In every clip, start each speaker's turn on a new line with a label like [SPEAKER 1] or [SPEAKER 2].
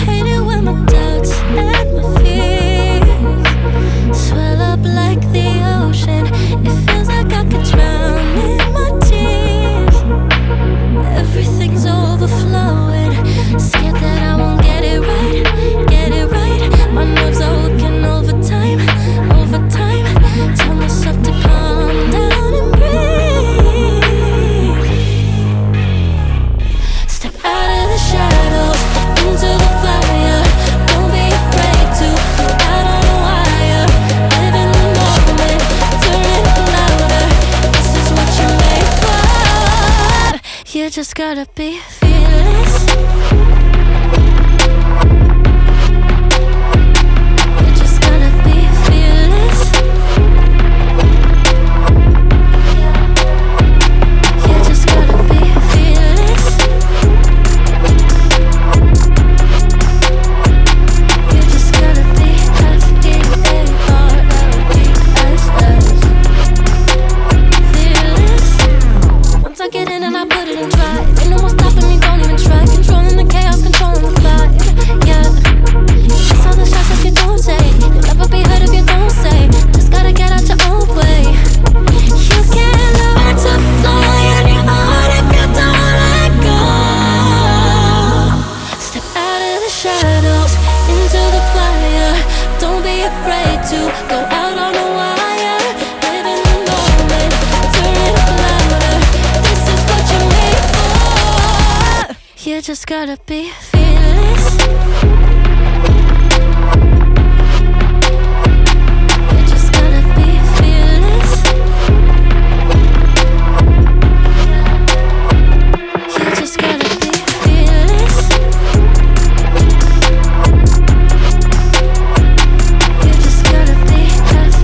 [SPEAKER 1] Hate it when my doubts and my fears swell up like the ocean. It feels like I could drown in my tears. Everything's overflowing. Scared that I won't get it right, get it right. My nerves are working overtime, overtime. Tell myself to calm down and breathe. Step out of the shadows, into the fire. Don't be afraid to go out on a wire. Live in the moment, turn it up louder. This is what you're made for. You just gotta be fearless. You just gotta be fearless. You just gotta be fearless. You just gotta be fearless. Once I get in and I put it in drive, ain't no more stopping me, don't even try. Controlling the chaos, controlling the vibe, yeah. That's all the shots if you don't say. You'll never be heard if you don't say. Just gotta get out your own way. You can't learn to fly in your heart if you don't let go. Step out of the shadows, into the fire. Don't be afraid to go out on a wire. Live in the moment, turn it up louder. This is what you're made for. You just gotta be fearless. You just gotta be fearless. You just gotta be fearless. You just gotta be fearless.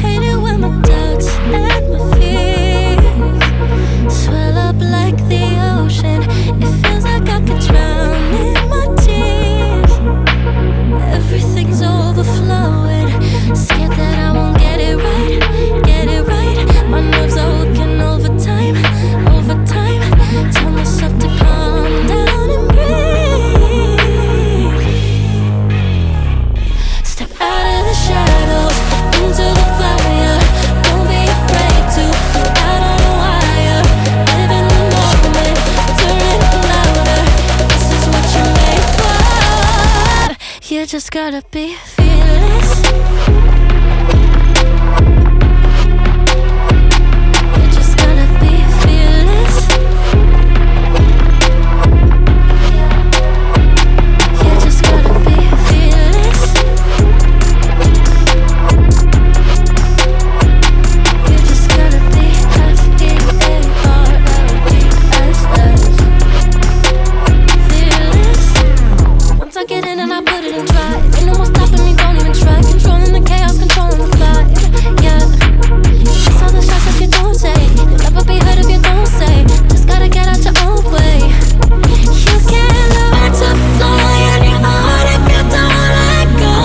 [SPEAKER 1] Hate it when my doubts and my fears swell up like the ocean. It feels like I could drown in my tears. Everything's overflowing. Scared that I won't get it right, get it right. My nerves are working overtime, overtime. Tell myself to calm down and breathe. Step out of the shadows, into the fire. Don't be afraid to go out on a wire. Live in the moment, turn it up louder. This is what you're made for. You just gotta be fearless. You just gotta be fearless. You just gotta be fearless. You just gotta be fearless. Once I get in and I put it in drive, ain't no more stopping me, don't even try. Controlling the chaos, controlling the vibe, yeah. That's all the shots if you don't say. You'll never be heard if you don't say. Just gotta get out your own way. You can't learn to fly in your heart if you don't let go.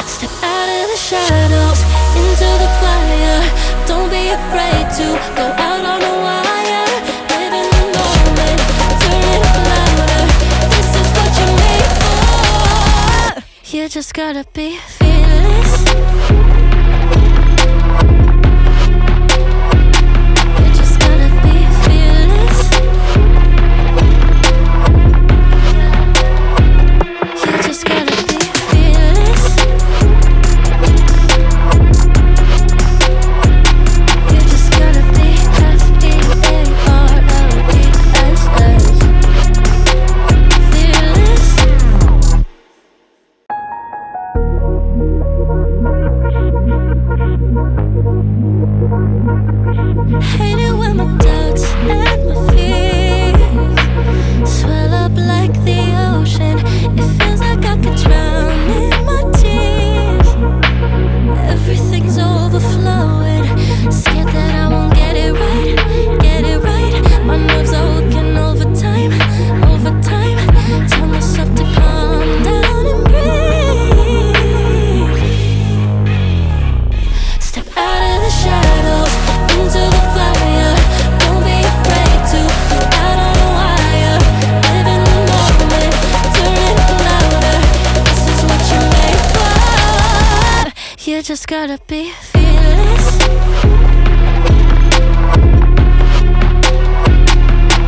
[SPEAKER 1] Step out of the shadows, into the fire. Don't be afraid to go out on a wire. Live in the moment, turn it up louder. This is what you're made for. You just gotta be fearless. You just gotta be fearless. You just gotta be fearless. You just gotta be fearless. Hate it when my doubts and my fears swell up like the ocean. It feels like I could drown in my tears. Everything's overflowing. Scared that I won't get it right, get it right. just gotta be fearless.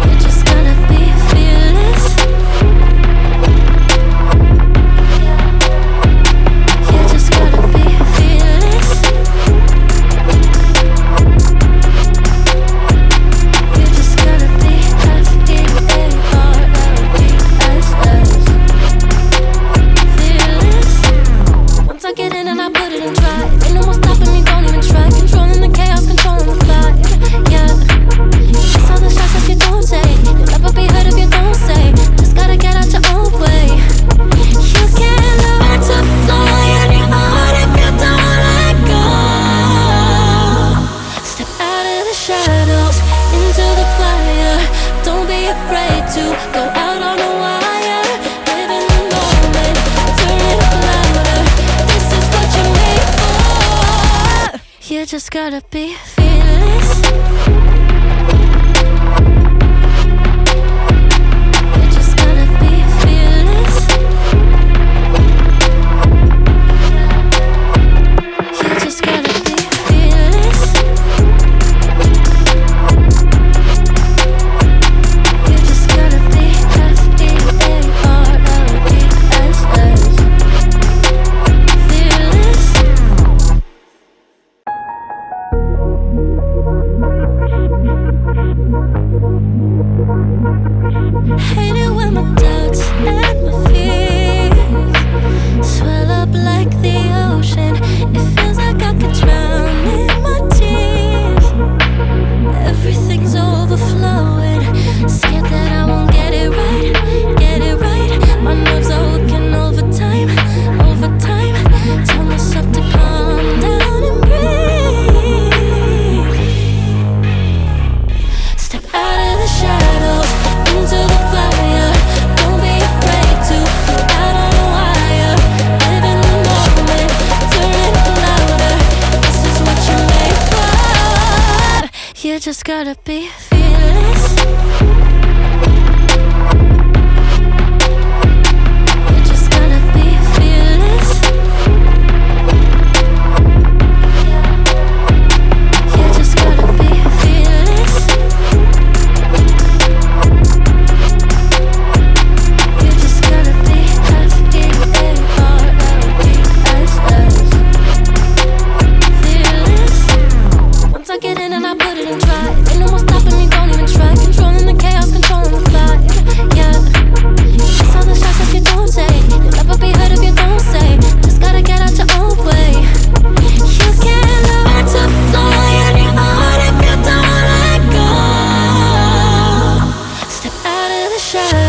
[SPEAKER 1] You just gotta be fearless. You just gotta be fearless. You just gotta be fearless. Once I get in and I put it in drive, ain't no more stopping me, don't even try. Controlling the chaos, controlling the vibe, yeah. It's all the shots that you don't take. You'll never be heard if you don't say. Just gotta get out your own way. You can't learn to fly on your heart if you don't let go. Step out of the shadows, into the fire. Don't be afraid to go out on a wire. Live in the moment, turn it up louder. This is what you're made for. You just gotta be fearless. You just gotta be fearless. You just gotta be fearless. You just gotta be fearless. Hate it when my doubts and my fears swell up like the ocean. It feels like I could drown in my tears. Everything's overflowing. Scared that I won't get it right, get it right. My nerves are working overtime, overtime. Tell myself to calm down and breathe. Step out of the shadows, into the fire. Don't be afraid to go out on a wire. Live in the moment, turn it up louder. This is what you're made for. You just gotta be fearless. You just gotta be fearless. You just gotta be fearless. You just gotta be fearless. Once I get in and I put it in drive, ain't no more stopping me, don't even try. Controlling the chaos, controlling the vibe, yeah. It's all the shots that you don't take. You'll never be heard if you don't say. Just gotta get out your own way. You can't learn to fly on your heart if you don't let go. Step out of the shadows.